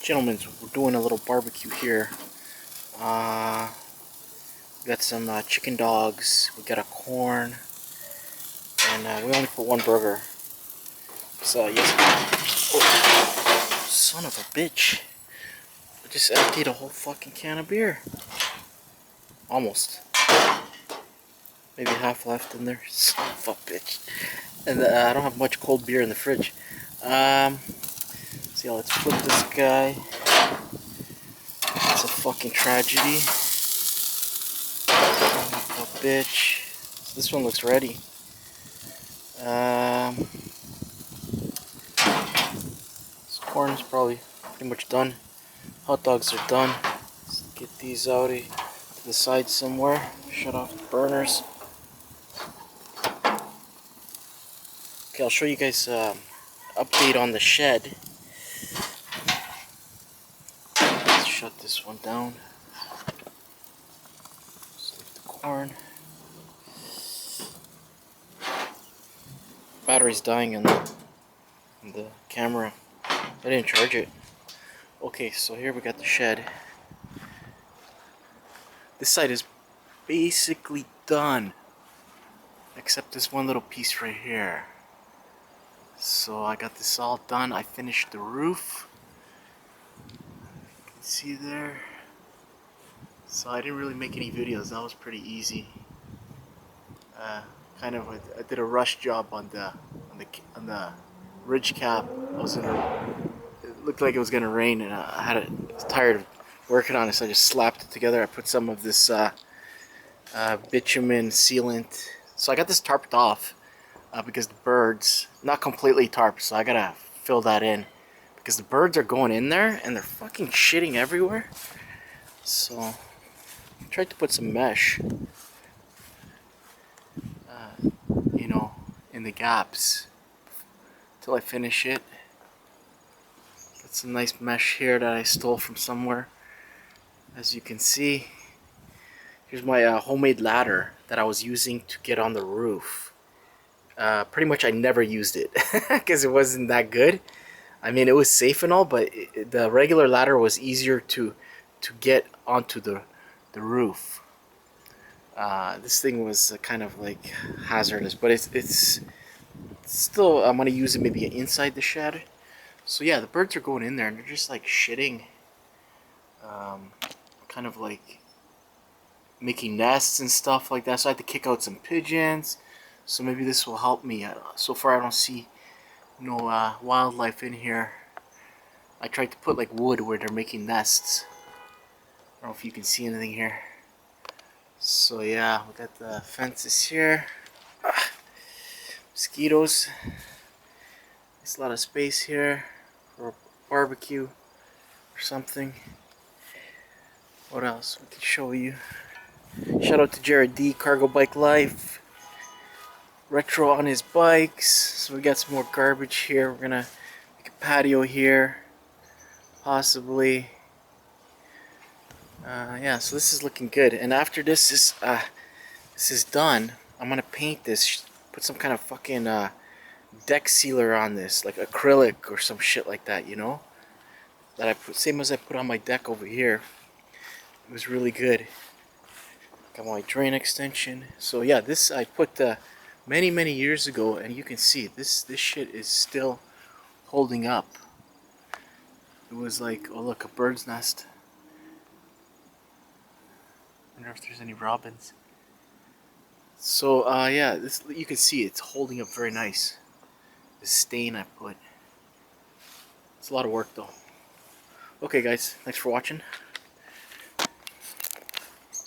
Gentlemen, we're doing a little barbecue here. We got some chicken dogs, we got a corn, and we only put one burger. So, yes. Oh, son of a bitch. I just emptied a whole fucking can of beer. Almost. Maybe half left in there. Son of a bitch. And I don't have much cold beer in the fridge. So yeah, let's flip this guy. It's a fucking tragedy. Son of a bitch. So this one looks ready. This corn is probably pretty much done. Hot dogs are done. Let's get these out to the side somewhere. Shut off the burners. Okay, I'll show you guys update on the shed. Let's shut this one down. Just leave the corn. Battery's dying on the camera. I didn't charge it. Okay, so here we got the shed. This side is basically done, except this one little piece right here. So I got this all done. I finished the roof. You can see there. So I didn't really make any videos. That was pretty easy. I did a rush job on the ridge cap. It looked like it was gonna rain, and I was tired of working on it, so I just slapped it together. I put some of this bitumen sealant. So I got this tarped off because the birds, not completely tarped, so I gotta fill that in because the birds are going in there and they're fucking shitting everywhere. So I tried to put some mesh, you know, in the gaps until I finish it. Got some nice mesh here that I stole from somewhere. As you can see, here's my homemade ladder that I was using to get on the roof. Pretty much I never used it because it wasn't that good. I mean, it was safe and all, but the regular ladder was easier to get onto the roof. This thing was kind of like hazardous, but it's still, I'm gonna use it maybe inside the shed. So yeah, the birds are going in there and they're just like shitting, kind of like making nests and stuff like that. So I had to kick out some pigeons. So maybe this will help me. So far I don't see no wildlife in here. I tried to put like wood where they're making nests. I don't know if you can see anything here. So yeah, we got the fences here. Mosquitoes. There's a lot of space here for a barbecue or something. What else we can show you? Shout out to Jared D, Cargo Bike Life. Retro on his bikes. So we got some more garbage here. We're gonna make a patio here, possibly. Yeah, so this is looking good. And after this is done, I'm gonna paint this. Put some kind of fucking deck sealer on this, like acrylic or some shit like that, you know. That I put, same as I put on my deck over here. It was really good. Got my drain extension. So yeah, this I put many years ago, and you can see this shit is still holding up. It was like, oh look, a bird's nest. I wonder if there's any robins. So yeah, this, you can see it's holding up very nice. The stain I put. It's a lot of work though. Okay guys, thanks for watching.